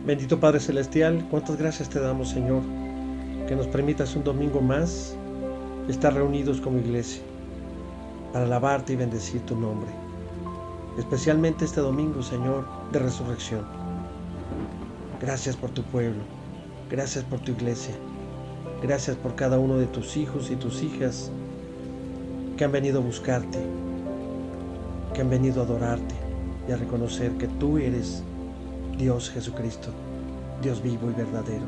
Bendito Padre Celestial, cuántas gracias te damos, Señor, que nos permitas un domingo más estar reunidos como iglesia para alabarte y bendecir tu nombre. Especialmente este domingo, Señor, de resurrección. Gracias por tu pueblo, gracias por tu iglesia, gracias por cada uno de tus hijos y tus hijas que han venido a buscarte, que han venido a adorarte y a reconocer que tú eres Dios Jesucristo, Dios vivo y verdadero.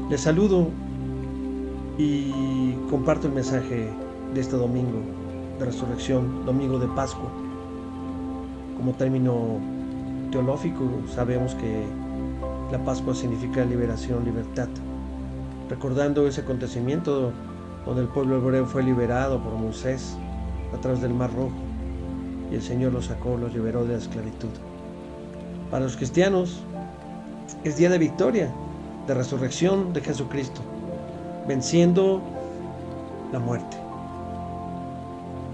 Les saludo y comparto el mensaje de este domingo de resurrección, domingo de Pascua. Como término teológico sabemos que la Pascua significa liberación, libertad, recordando ese acontecimiento donde el pueblo hebreo fue liberado por Moisés a través del Mar Rojo y el Señor los sacó, los liberó de la esclavitud. Para los cristianos es día de victoria, de resurrección de Jesucristo, venciendo la muerte.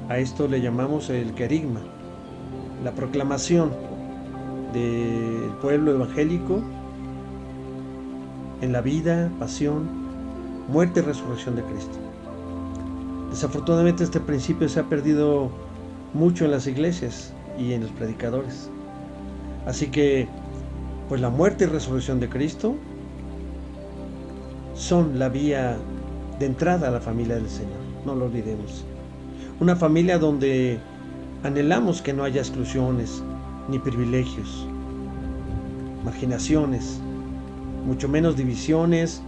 A esto le llamamos el querigma, la proclamación del pueblo evangélico en la vida, pasión, muerte y resurrección de Cristo. Desafortunadamente este principio se ha perdido mucho en las iglesias y en los predicadores. Así que, pues la muerte y resurrección de Cristo son la vía de entrada a la familia del Señor, no lo olvidemos. Una familia donde anhelamos que no haya exclusiones, ni privilegios, marginaciones, mucho menos divisiones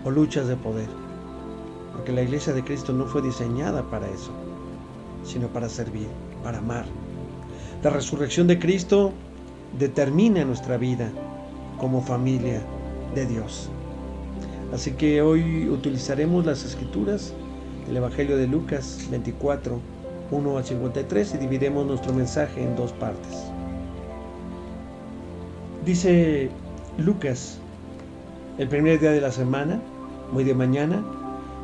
o luchas de poder. Porque la iglesia de Cristo no fue diseñada para eso, sino para servir, para amar. La resurrección de Cristo determina nuestra vida como familia de Dios. Así que hoy utilizaremos las escrituras del Evangelio de Lucas 24, 1 al 53 y dividimos nuestro mensaje en dos partes. Dice Lucas: el primer día de la semana, muy de mañana,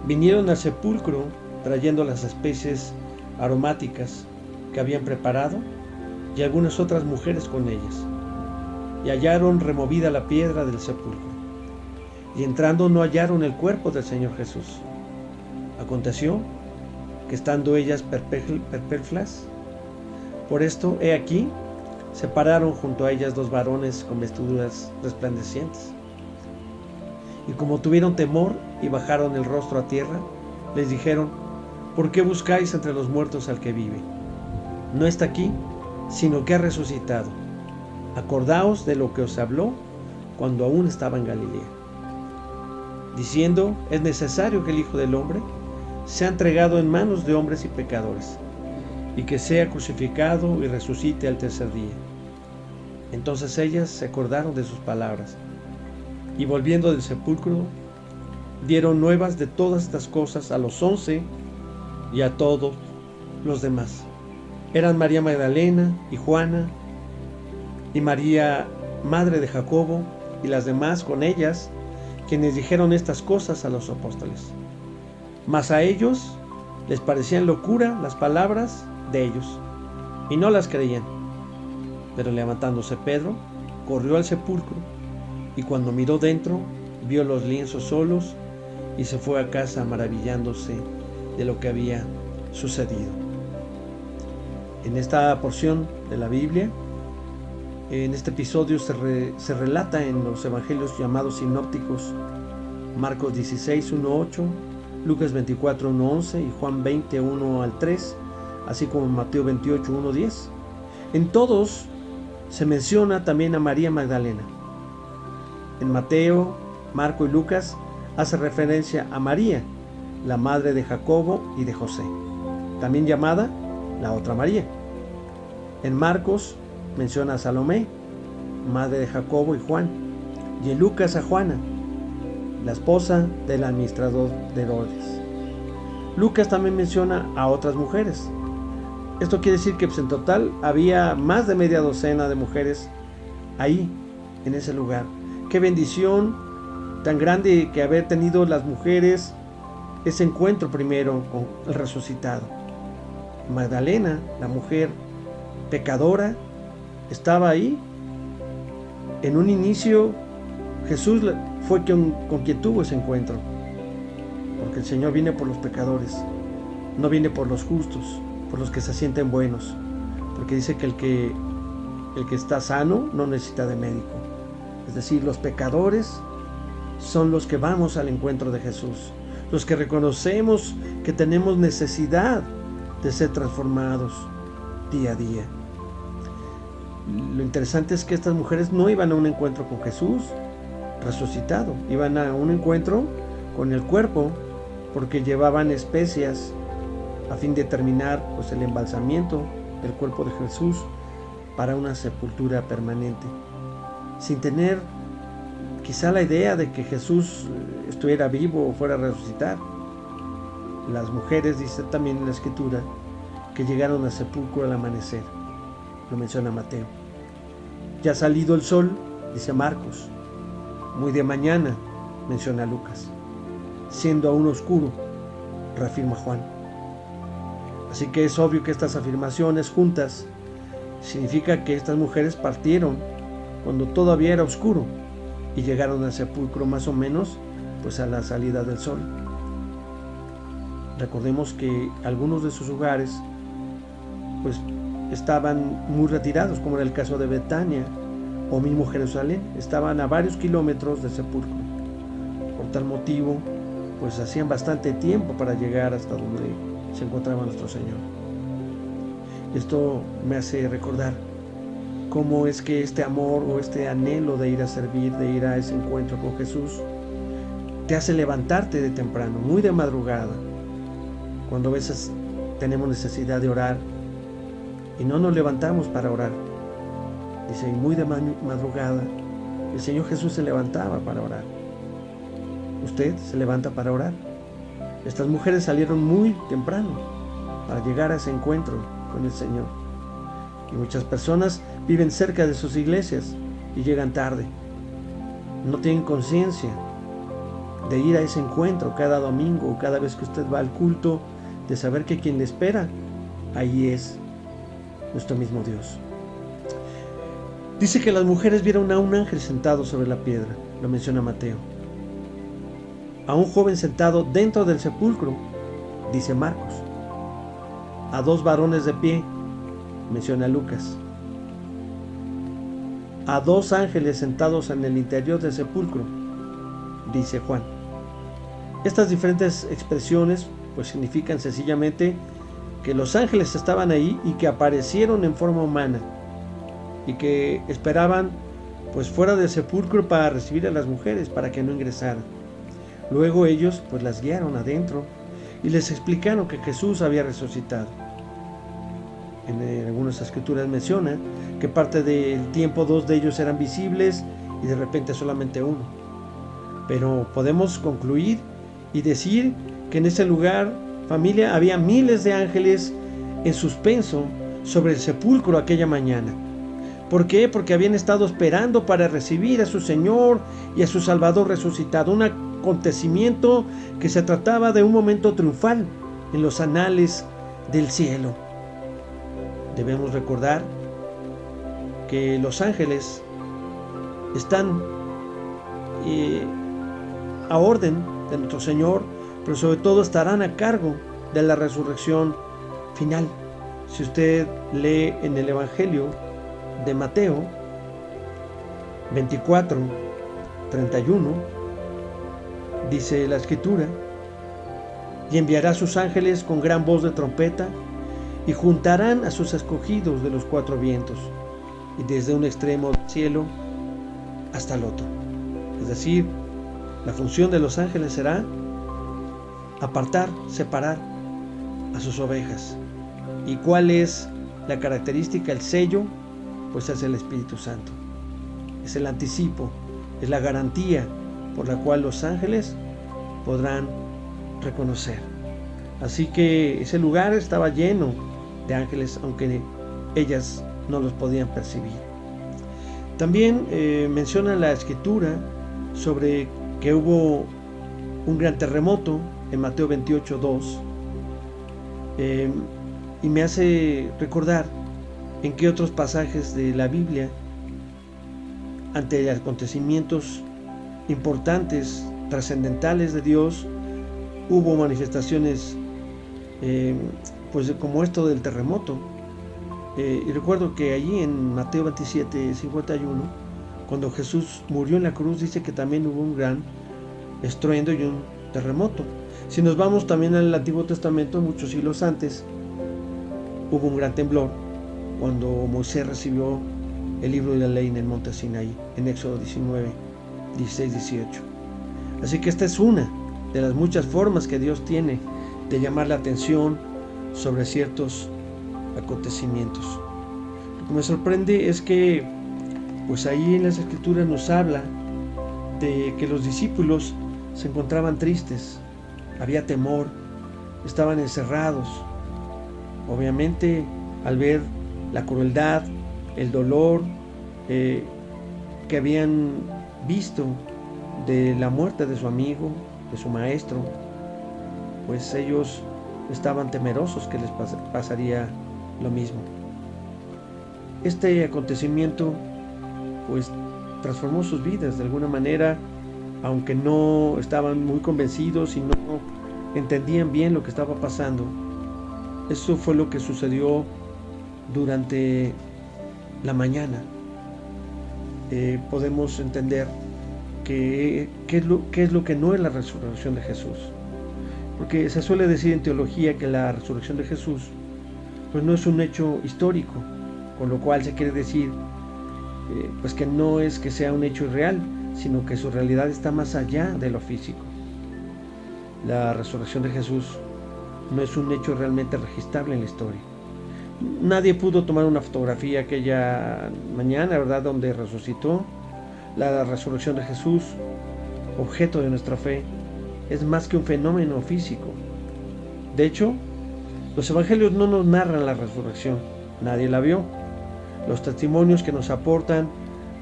vinieron al sepulcro trayendo las especies aromáticas que habían preparado y algunas otras mujeres con ellas, y hallaron removida la piedra del sepulcro, y entrando no hallaron el cuerpo del Señor Jesús. Aconteció que estando ellas perplejas por esto, he aquí, se pararon junto a ellas dos varones con vestiduras resplandecientes, y como tuvieron temor y bajaron el rostro a tierra, les dijeron: ¿por qué buscáis entre los muertos al que vive? No está aquí, sino que ha resucitado. Acordaos de lo que os habló cuando aún estaba en Galilea, diciendo: es necesario que el Hijo del Hombre sea entregado en manos de hombres y pecadores, y que sea crucificado y resucite al tercer día. Entonces ellas se acordaron de sus palabras, y volviendo del sepulcro, dieron nuevas de todas estas cosas a los 11 y a todos los demás. Eran María Magdalena y Juana, y María, madre de Jacobo, y las demás con ellas, quienes dijeron estas cosas a los apóstoles. Mas a ellos les parecían locura las palabras de ellos, y no las creían. Pero levantándose Pedro, corrió al sepulcro, y cuando miró dentro, vio los lienzos solos, y se fue a casa maravillándose de lo que había sucedido. En esta porción de la Biblia, en este episodio se relata en los evangelios llamados sinópticos: Marcos 16, 1-8, Lucas 24, 1-11 y Juan 20, 1 al 3, así como Mateo 28, 1-10. En todos se menciona también a María Magdalena. En Mateo, Marco y Lucas hace referencia a María, la madre de Jacobo y de José, también llamada la otra María. En Marcos menciona a Salomé, madre de Jacobo y Juan, y en Lucas a Juana, la esposa del administrador de Herodes. Lucas también menciona a otras mujeres. Esto quiere decir que en total había más de media docena de mujeres ahí, en ese lugar. Qué bendición tan grande que haber tenido las mujeres ese encuentro primero con el resucitado. Magdalena, la mujer pecadora, estaba ahí En un inicio, Jesús fue con quien tuvo ese encuentro, porque el Señor viene por los pecadores, no viene por los justos, por los que se sienten buenos, porque dice que el que está sano no necesita de médico. Es decir, los pecadores son los que vamos al encuentro de Jesús, los que reconocemos que tenemos necesidad de ser transformados día a día. Lo interesante es que estas mujeres no iban a un encuentro con Jesús resucitado, iban a un encuentro con el cuerpo, porque llevaban especias a fin de terminar pues el embalsamiento del cuerpo de Jesús para una sepultura permanente, sin tener quizá la idea de que Jesús estuviera vivo o fuera a resucitar. Las mujeres, dice también en la Escritura, que llegaron al sepulcro al amanecer, lo menciona Mateo. Ya ha salido el sol, dice Marcos, muy de mañana, menciona Lucas, siendo aún oscuro, reafirma Juan. Así que es obvio que estas afirmaciones juntas significa que estas mujeres partieron cuando todavía era oscuro y llegaron al sepulcro más o menos pues a la salida del sol. Recordemos que algunos de sus hogares pues estaban muy retirados, como era el caso de Betania o mismo Jerusalén, estaban a varios kilómetros del sepulcro. Por tal motivo pues hacían bastante tiempo para llegar hasta donde se encontraba nuestro Señor. Esto me hace recordar cómo es que este amor o este anhelo de ir a servir, de ir a ese encuentro con Jesús, te hace levantarte de temprano, muy de madrugada, cuando a veces tenemos necesidad de orar y no nos levantamos para orar. Dice, muy de madrugada, el Señor Jesús se levantaba para orar. ¿Usted se levanta para orar? Estas mujeres salieron muy temprano para llegar a ese encuentro con el Señor. Y muchas personas viven cerca de sus iglesias y llegan tarde. No tienen conciencia de ir a ese encuentro cada domingo o cada vez que usted va al culto, de saber que quien le espera, ahí es nuestro mismo Dios. Dice que las mujeres vieron a un ángel sentado sobre la piedra, lo menciona Mateo. A un joven sentado dentro del sepulcro, dice Marcos. A dos varones de pie, menciona Lucas. A dos ángeles sentados en el interior del sepulcro, dice Juan. Estas diferentes expresiones pues significan sencillamente que los ángeles estaban ahí y que aparecieron en forma humana y que esperaban pues fuera del sepulcro para recibir a las mujeres, para que no ingresaran. Luego ellos pues las guiaron adentro y les explicaron que Jesús había resucitado. En algunas escrituras menciona que parte del tiempo dos de ellos eran visibles y de repente solamente uno. Pero podemos concluir y decir que en ese lugar, familia, había miles de ángeles en suspenso sobre el sepulcro aquella mañana. ¿Por qué? Porque habían estado esperando para recibir a su Señor y a su Salvador resucitado. Un acontecimiento que se trataba de un momento triunfal en los anales del cielo. Debemos recordar que los ángeles están a orden de nuestro Señor, pero sobre todo estarán a cargo de la resurrección final. Si usted lee en el Evangelio de Mateo 24, 31, dice la Escritura: y enviará a sus ángeles con gran voz de trompeta, y juntarán a sus escogidos de los cuatro vientos, y desde un extremo del cielo hasta el otro. Es decir, la función de los ángeles será apartar, separar a sus ovejas. ¿Y cuál es la característica, el sello? Pues es el Espíritu Santo. Es el anticipo, es la garantía por la cual los ángeles podrán reconocer. Así que ese lugar estaba lleno de ángeles, aunque ellas no los podían percibir. También menciona la Escritura sobre que hubo un gran terremoto en Mateo 28, 2, y me hace recordar en qué otros pasajes de la Biblia ante acontecimientos importantes, trascendentales de Dios, hubo manifestaciones pues como esto del terremoto. Y recuerdo que allí en Mateo 27, 51, cuando Jesús murió en la cruz, dice que también hubo un gran estruendo y un terremoto. Si nos vamos también al Antiguo Testamento, muchos siglos antes, hubo un gran temblor cuando Moisés recibió el libro de la ley en el monte Sinaí, en Éxodo 19, 16, 18. Así que esta es una de las muchas formas que Dios tiene de llamar la atención sobre ciertos acontecimientos. Lo que me sorprende es que pues ahí en las Escrituras nos habla de que los discípulos se encontraban tristes, había temor, estaban encerrados. Obviamente, al ver la crueldad, el dolor que habían visto de la muerte de su amigo, de su maestro, pues ellos estaban temerosos que les pasaría lo mismo. Este acontecimiento pues transformó sus vidas de alguna manera, aunque no estaban muy convencidos y no entendían bien lo que estaba pasando. Eso fue lo que sucedió durante la mañana. Podemos entender qué es lo que no es la resurrección de Jesús. Porque se suele decir en teología que la resurrección de Jesús pues no es un hecho histórico, con lo cual se quiere decir pues que no es que sea un hecho irreal, sino que su realidad está más allá de lo físico. La resurrección de Jesús no es un hecho realmente registrable en la historia. Nadie pudo tomar una fotografía aquella mañana, ¿verdad?, donde resucitó. La resurrección de Jesús, objeto de nuestra fe, es más que un fenómeno físico. De hecho, los evangelios no nos narran la resurrección, nadie la vio. Los testimonios que nos aportan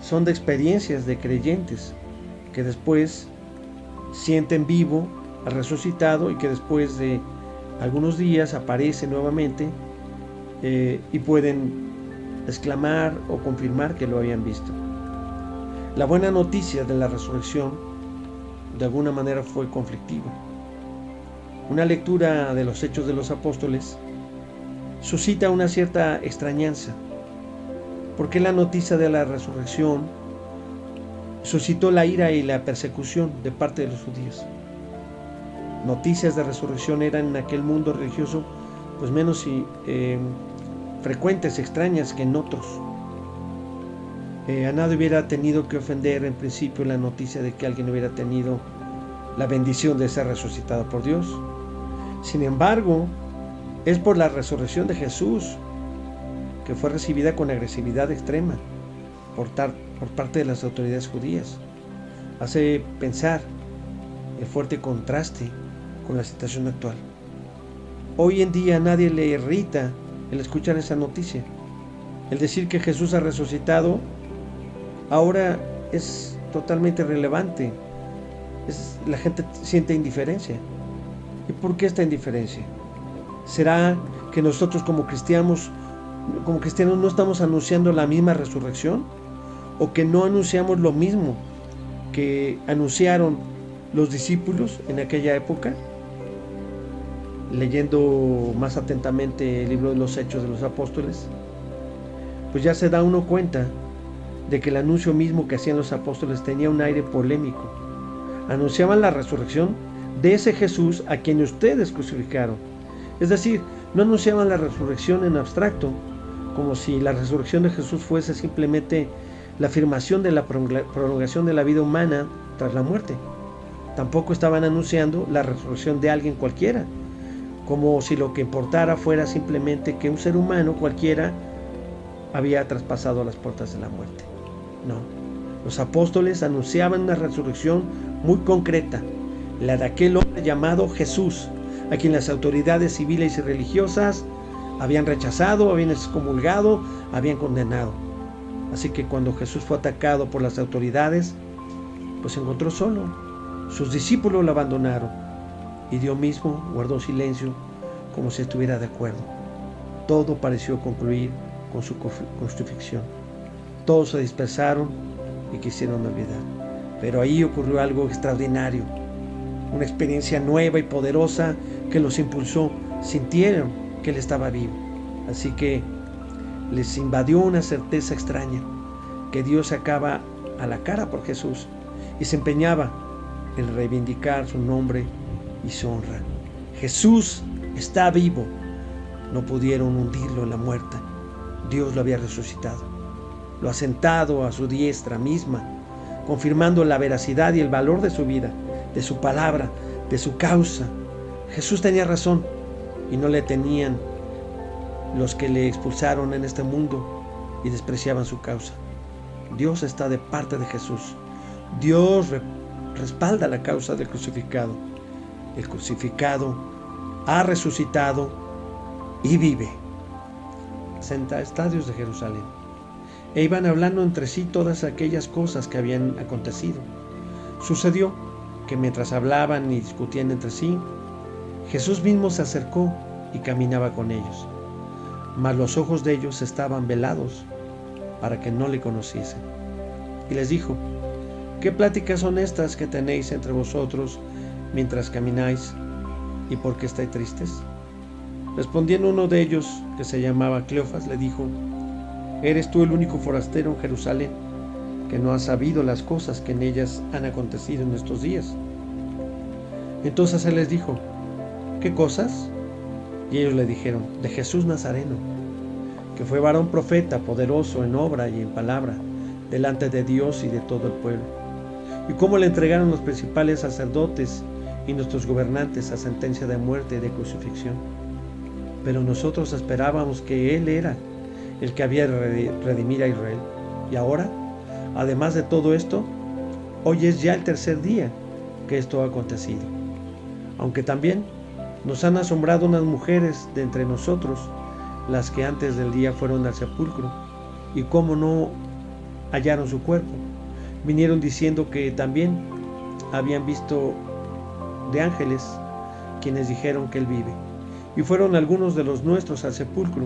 son de experiencias de creyentes que después sienten vivo al resucitado y que después de algunos días aparece nuevamente y pueden exclamar o confirmar que lo habían visto. La buena noticia de la resurrección de alguna manera fue conflictiva. Una lectura de los Hechos de los Apóstoles suscita una cierta extrañanza, porque la noticia de la resurrección suscitó la ira y la persecución de parte de los judíos. Noticias de resurrección eran en aquel mundo religioso pues menos frecuentes, extrañas que en otros. A nadie hubiera tenido que ofender en principio la noticia de que alguien hubiera tenido la bendición de ser resucitado por Dios. Sin embargo, es por la resurrección de Jesús, que fue recibida con agresividad extrema por parte de las autoridades judías. Hace pensar el fuerte contraste con la situación actual. Hoy en día a nadie le irrita el escuchar esa noticia. El decir que Jesús ha resucitado ahora es totalmente irrelevante. La gente siente indiferencia. ¿Y por qué esta indiferencia? ¿Será que nosotros como cristianos no estamos anunciando la misma resurrección? ¿O que no anunciamos lo mismo que anunciaron los discípulos en aquella época? Leyendo más atentamente el libro de los Hechos de los Apóstoles, pues ya se da uno cuenta de que el anuncio mismo que hacían los apóstoles tenía un aire polémico. Anunciaban la resurrección de ese Jesús a quien ustedes crucificaron. Es decir, no anunciaban la resurrección en abstracto, como si la resurrección de Jesús fuese simplemente la afirmación de la prolongación de la vida humana tras la muerte. Tampoco estaban anunciando la resurrección de alguien cualquiera, como si lo que importara fuera simplemente que un ser humano cualquiera había traspasado las puertas de la muerte. No, los apóstoles anunciaban una resurrección muy concreta, la de aquel hombre llamado Jesús, a quien las autoridades civiles y religiosas habían rechazado, habían excomulgado, habían condenado. Así que cuando Jesús fue atacado por las autoridades, pues se encontró solo. Sus discípulos lo abandonaron y Dios mismo guardó silencio como si estuviera de acuerdo. Todo pareció concluir con su crucifixión. Todos se dispersaron y quisieron olvidar. Pero ahí ocurrió algo extraordinario, una experiencia nueva y poderosa que los impulsó. Sintieron que Él estaba vivo. Así que les invadió una certeza extraña, que Dios sacaba a la cara por Jesús y se empeñaba en reivindicar su nombre y su honra. Jesús está vivo. No pudieron hundirlo en la muerte. Dios lo había resucitado. Lo ha sentado a su diestra misma, confirmando la veracidad y el valor de su vida, de su palabra, de su causa. Jesús tenía razón y no le tenían los que le expulsaron en este mundo y despreciaban su causa. Dios está de parte de Jesús. Dios respalda la causa del crucificado. El crucificado ha resucitado y vive. Estadios de Jerusalén. E iban hablando entre sí todas aquellas cosas que habían acontecido. Sucedió que mientras hablaban y discutían entre sí, Jesús mismo se acercó y caminaba con ellos. Mas los ojos de ellos estaban velados para que no le conociesen. Y les dijo: ¿qué pláticas son estas que tenéis entre vosotros mientras camináis? ¿Y por qué estáis tristes? Respondiendo uno de ellos, que se llamaba Cleofas, le dijo: ¿eres tú el único forastero en Jerusalén que no has sabido las cosas que en ellas han acontecido en estos días? Entonces él les dijo: ¿qué cosas? Y ellos le dijeron: de Jesús Nazareno, que fue varón profeta, poderoso en obra y en palabra, delante de Dios y de todo el pueblo, y cómo le entregaron los principales sacerdotes y nuestros gobernantes a sentencia de muerte y de crucifixión. Pero nosotros esperábamos que Él era el que había de redimir a Israel. Y ahora, además de todo esto, hoy es ya el tercer día que esto ha acontecido. Aunque también nos han asombrado unas mujeres de entre nosotros, las que antes del día fueron al sepulcro, y cómo no hallaron su cuerpo. Vinieron diciendo que también habían visto de ángeles, quienes dijeron que Él vive. Y fueron algunos de los nuestros al sepulcro,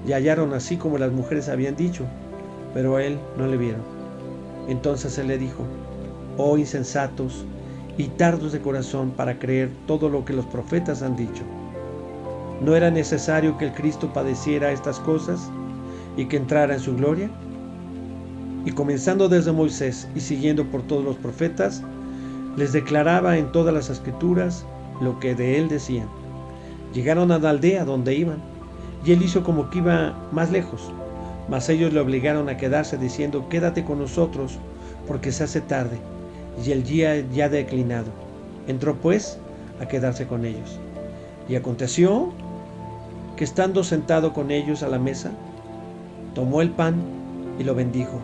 y hallaron así como las mujeres habían dicho, pero a Él no le vieron. Entonces Él le dijo: oh insensatos y tardos de corazón para creer todo lo que los profetas han dicho. ¿No era necesario que el Cristo padeciera estas cosas y que entrara en su gloria? Y comenzando desde Moisés y siguiendo por todos los profetas, les declaraba en todas las escrituras lo que de Él decían. Llegaron a la aldea donde iban, y Él hizo como que iba más lejos, mas ellos le obligaron a quedarse, diciendo: quédate con nosotros, porque se hace tarde, y el día ya ha declinado. Entró pues a quedarse con ellos. Y aconteció que, estando sentado con ellos a la mesa, tomó el pan y lo bendijo,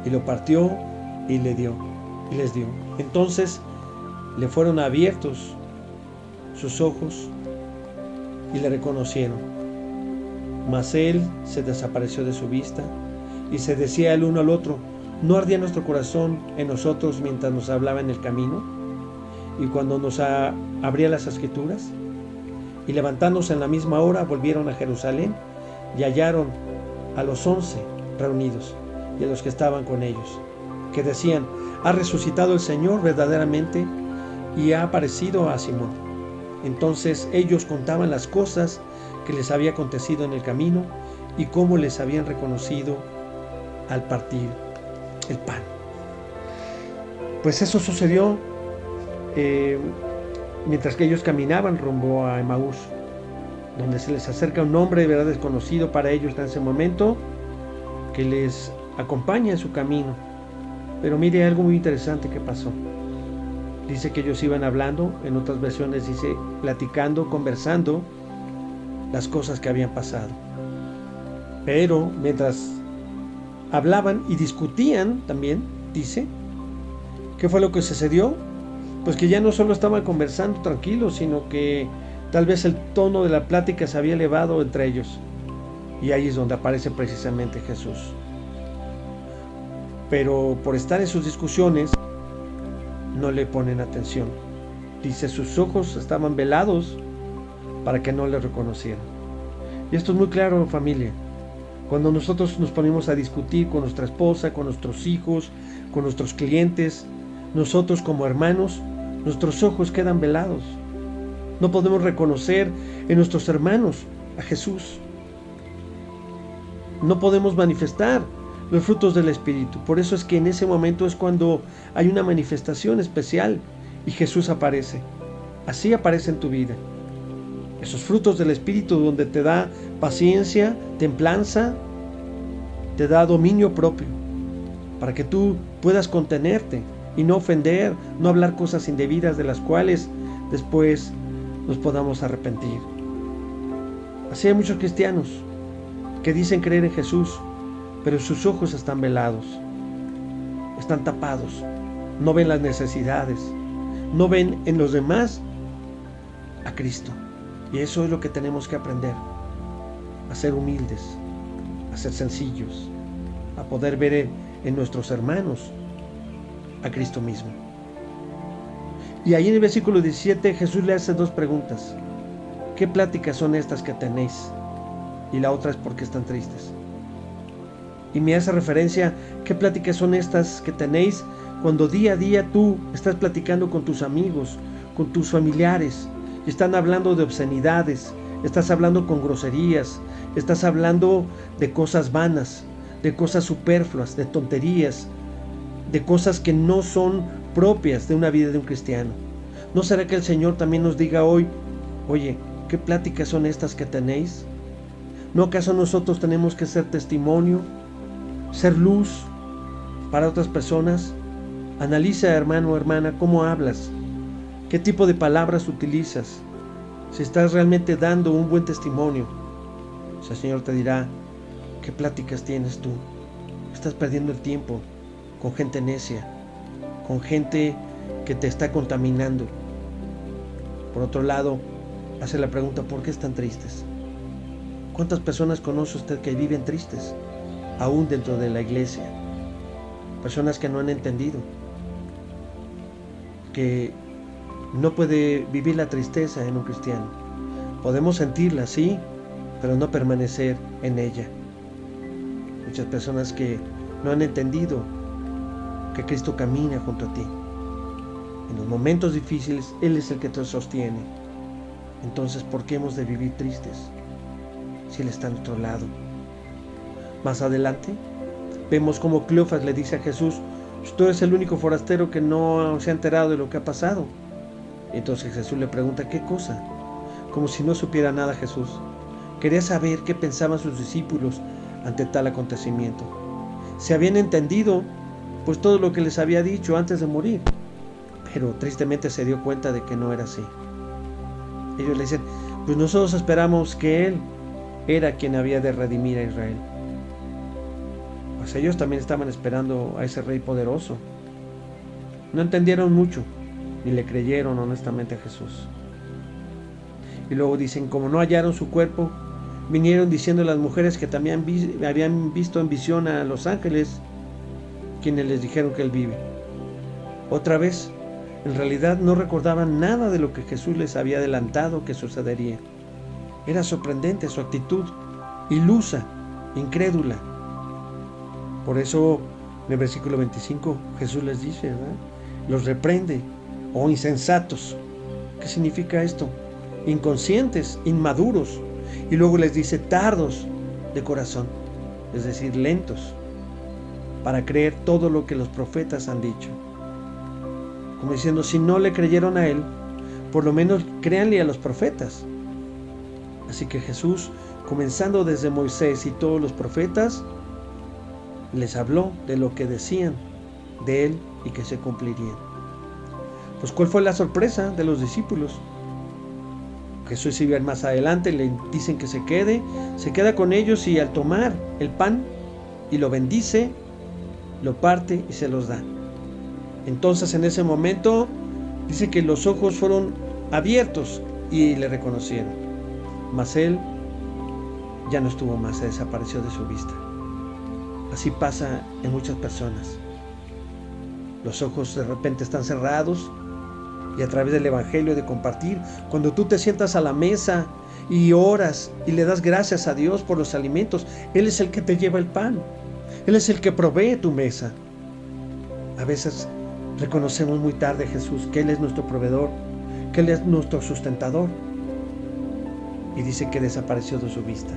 y lo partió y les dio. Entonces le fueron abiertos sus ojos y le reconocieron. Mas él se desapareció de su vista, y se decía el uno al otro: ¿no ardía nuestro corazón en nosotros mientras nos hablaba en el camino, y cuando nos abría las escrituras? Y levantándose en la misma hora, volvieron a Jerusalén, y hallaron a los 11 reunidos, y a los que estaban con ellos, que decían: ha resucitado el Señor verdaderamente, y ha aparecido a Simón. Entonces ellos contaban las cosas que les había acontecido en el camino, y cómo les habían reconocido al partir el pan. Pues eso sucedió mientras que ellos caminaban rumbo a Emaús, donde se les acerca un hombre de verdad desconocido para ellos en ese momento, que les acompaña en su camino. Pero mire algo muy interesante que pasó. Dice que ellos iban hablando, en otras versiones dice platicando, conversando las cosas que habían pasado. Pero mientras hablaban y discutían también, dice, ¿qué fue lo que sucedió? Pues que ya no solo estaban conversando tranquilos, sino que tal vez el tono de la plática se había elevado entre ellos. Y ahí es donde aparece precisamente Jesús. Pero por estar en sus discusiones, no le ponen atención. Dice, sus ojos estaban velados para que no le reconocieran. Y esto es muy claro, familia. Cuando nosotros nos ponemos a discutir con nuestra esposa, con nuestros hijos, con nuestros clientes, nosotros como hermanos, nuestros ojos quedan velados. No podemos reconocer en nuestros hermanos a Jesús. No podemos manifestar los frutos del Espíritu. Por eso es que en ese momento es cuando hay una manifestación especial y Jesús aparece. Así aparece en tu vida. Esos frutos del Espíritu donde te da paciencia, templanza, te da dominio propio, para que tú puedas contenerte y no ofender, no hablar cosas indebidas de las cuales después nos podamos arrepentir. Así hay muchos cristianos que dicen creer en Jesús, pero sus ojos están velados, están tapados, no ven las necesidades, no ven en los demás a Cristo. Y eso es lo que tenemos que aprender, a ser humildes, a ser sencillos, a poder ver en nuestros hermanos a Cristo mismo. Y ahí en el versículo 17 Jesús le hace dos preguntas. ¿Qué pláticas son estas que tenéis? Y la otra es ¿por qué están tristes? Y me hace referencia, ¿qué pláticas son estas que tenéis cuando día a día tú estás platicando con tus amigos, con tus familiares, y están hablando de obscenidades, estás hablando con groserías, estás hablando de cosas vanas, de cosas superfluas, de tonterías, de cosas que no son propias de una vida de un cristiano? ¿No será que el Señor también nos diga hoy, oye, qué pláticas son estas que tenéis? ¿No acaso nosotros tenemos que ser testimonio, ser luz para otras personas? Analiza, hermano o hermana, cómo hablas, qué tipo de palabras utilizas, si estás realmente dando un buen testimonio. El Señor te dirá, ¿qué pláticas tienes tú? Estás perdiendo el tiempo con gente necia, con gente que te está contaminando. Por otro lado, hace la pregunta, ¿por qué están tristes? ¿Cuántas personas conoce usted que viven tristes, aún dentro de la iglesia? Personas que no han entendido que no puede vivir la tristeza en un cristiano. Podemos sentirla, sí, pero no permanecer en ella. Muchas personas que no han entendido que Cristo camina junto a ti. En los momentos difíciles, Él es el que te sostiene. Entonces, ¿por qué hemos de vivir tristes si Él está a nuestro lado? Más adelante, vemos como Cleofas le dice a Jesús, tú eres el único forastero que no se ha enterado de lo que ha pasado. Entonces Jesús le pregunta, ¿qué cosa? Como si no supiera nada Jesús. Quería saber qué pensaban sus discípulos ante tal acontecimiento. Se habían entendido pues todo lo que les había dicho antes de morir, pero tristemente se dio cuenta de que no era así. Ellos le dicen, pues nosotros esperamos que Él era quien había de redimir a Israel. Pues ellos también estaban esperando a ese rey poderoso. No entendieron mucho, ni le creyeron honestamente a Jesús. Y luego dicen, como no hallaron su cuerpo, vinieron diciendo las mujeres que también habían visto en visión a los ángeles, quienes les dijeron que Él vive. Otra vez, en realidad no recordaban nada de lo que Jesús les había adelantado que sucedería. Era sorprendente su actitud, ilusa, incrédula. Por eso, en el versículo 25, Jesús les dice, ¿verdad? Los reprende, oh insensatos. ¿Qué significa esto? Inconscientes, inmaduros. Y luego les dice, tardos de corazón, es decir, lentos, para creer todo lo que los profetas han dicho. Como diciendo, si no le creyeron a Él, por lo menos créanle a los profetas. Así que Jesús, comenzando desde Moisés y todos los profetas, les habló de lo que decían de Él y que se cumplirían. Pues ¿cuál fue la sorpresa de los discípulos? Jesús sigue más adelante, le dicen que se queda con ellos y al tomar el pan y lo bendice, lo parte y se los da. Entonces en ese momento dice que los ojos fueron abiertos y le reconocieron. Mas Él ya no estuvo más, se desapareció de su vista. Así pasa en muchas personas. Los ojos de repente están cerrados y a través del evangelio de compartir, cuando tú te sientas a la mesa y oras y le das gracias a Dios por los alimentos. Él es el que te lleva el pan. Él es el que provee tu mesa. A veces reconocemos muy tarde a Jesús que Él es nuestro proveedor, que Él es nuestro sustentador. Y dice que desapareció de su vista.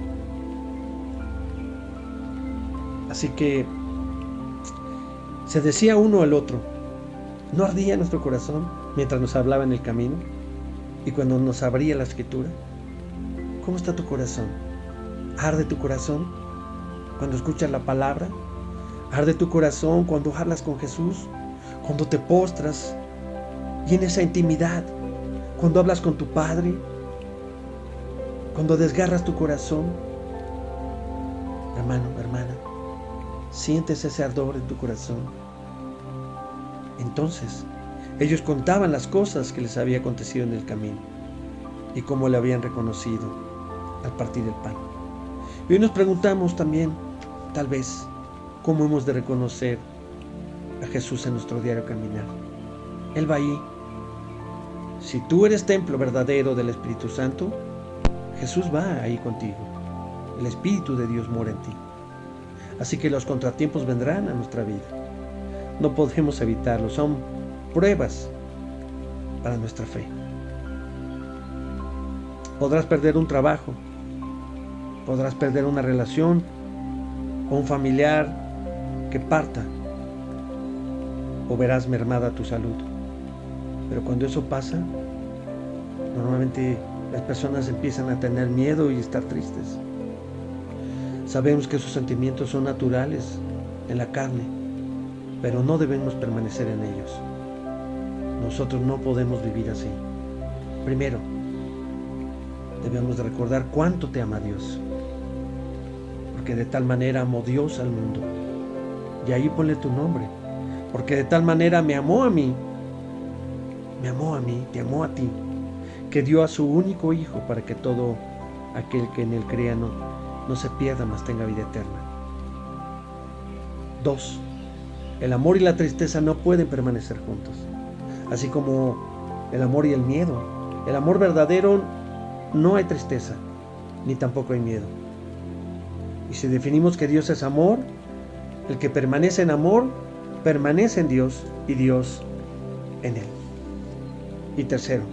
Así que se decía uno al otro, ¿no ardía nuestro corazón mientras nos hablaba en el camino? Y cuando nos abría la Escritura, ¿cómo está tu corazón? ¿Arde tu corazón cuando escuchas la palabra? ¿Arde tu corazón cuando hablas con Jesús? Cuando te postras y en esa intimidad, cuando hablas con tu Padre, cuando desgarras tu corazón. Hermano, hermana, sientes ese ardor en tu corazón. Entonces, ellos contaban las cosas que les había acontecido en el camino y cómo le habían reconocido al partir el pan. Y hoy nos preguntamos también, tal vez, cómo hemos de reconocer a Jesús en nuestro diario caminar. Él va ahí. Si tú eres templo verdadero del Espíritu Santo, Jesús va ahí contigo. El Espíritu de Dios mora en ti. Así que los contratiempos vendrán a nuestra vida. No podemos evitarlos, son pruebas para nuestra fe. Podrás perder un trabajo, podrás perder una relación o un familiar que parta, o verás mermada tu salud. Pero cuando eso pasa, normalmente las personas empiezan a tener miedo y estar tristes. Sabemos que esos sentimientos son naturales en la carne, pero no debemos permanecer en ellos. Nosotros no podemos vivir así. Primero, debemos de recordar cuánto te ama Dios, porque de tal manera amó Dios al mundo. Y ahí ponle tu nombre, porque de tal manera me amó a mí, te amó a ti, que dio a su único Hijo para que todo aquel que en él crea no se pierda, mas tenga vida eterna. 2. El amor y la tristeza no pueden permanecer juntos, así como el amor y el miedo. El amor verdadero no hay tristeza, ni tampoco hay miedo. Y si definimos que Dios es amor, el que permanece en amor, permanece en Dios y Dios en él. Y tercero,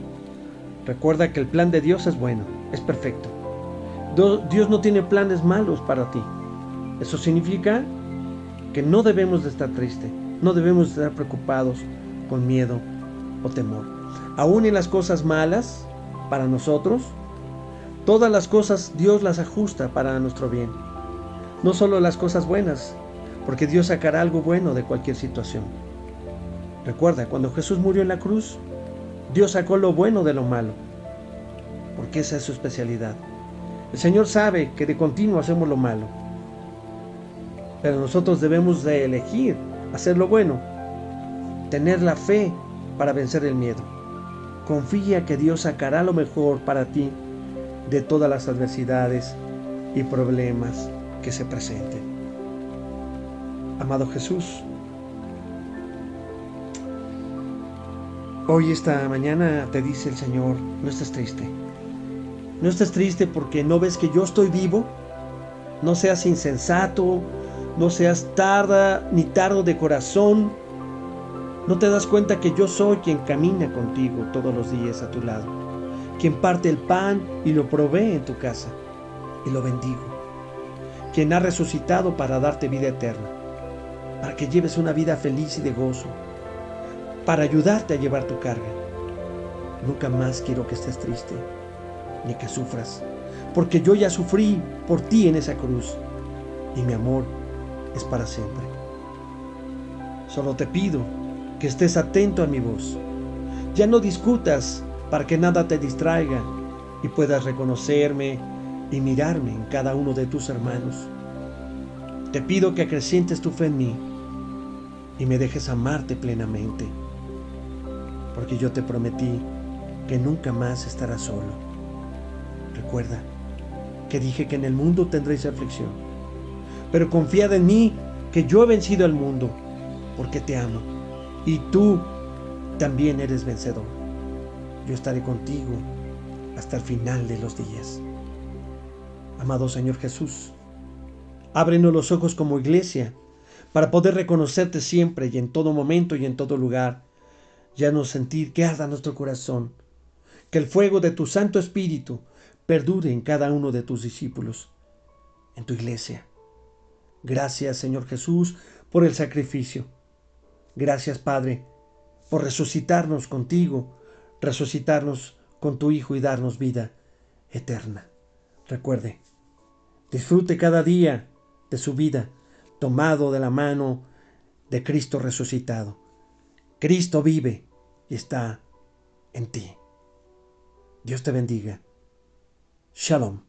recuerda que el plan de Dios es bueno, es perfecto. Dios no tiene planes malos para ti. Eso significa que no debemos de estar tristes, no debemos de estar preocupados con miedo o temor. Aún en las cosas malas para nosotros, todas las cosas Dios las ajusta para nuestro bien. No solo las cosas buenas, porque Dios sacará algo bueno de cualquier situación. Recuerda, cuando Jesús murió en la cruz, Dios sacó lo bueno de lo malo, porque esa es su especialidad. El Señor sabe que de continuo hacemos lo malo, pero nosotros debemos de elegir hacer lo bueno, tener la fe para vencer el miedo. Confía que Dios sacará lo mejor para ti de todas las adversidades y problemas que se presenten. Amado Jesús, hoy esta mañana te dice el Señor, no estés triste. No estés triste porque no ves que yo estoy vivo. No seas insensato, no seas tardo de corazón. No te das cuenta que yo soy quien camina contigo todos los días a tu lado, quien parte el pan y lo provee en tu casa y lo bendigo, quien ha resucitado para darte vida eterna, para que lleves una vida feliz y de gozo, para ayudarte a llevar tu carga. Nunca más quiero que estés triste, ni que sufras, porque yo ya sufrí por ti en esa cruz, y mi amor es para siempre. Solo te pido que estés atento a mi voz. Ya no discutas para que nada te distraiga y puedas reconocerme y mirarme en cada uno de tus hermanos. Te pido que acrecientes tu fe en mí y me dejes amarte plenamente, porque yo te prometí que nunca más estarás solo. Recuerda que dije que en el mundo tendréis aflicción, pero confiad en mí, que yo he vencido al mundo, porque te amo, y tú también eres vencedor. Yo estaré contigo hasta el final de los días. Amado Señor Jesús, ábrenos los ojos como iglesia para poder reconocerte siempre y en todo momento y en todo lugar. Ya no sentir que arda nuestro corazón, que el fuego de tu Santo Espíritu perdure en cada uno de tus discípulos, en tu iglesia. Gracias, Señor Jesús, por el sacrificio. Gracias, Padre, por resucitarnos contigo, resucitarnos con tu Hijo y darnos vida eterna. Recuerde, disfrute cada día de su vida, tomado de la mano de Cristo resucitado. Cristo vive y está en ti. Dios te bendiga. Shalom.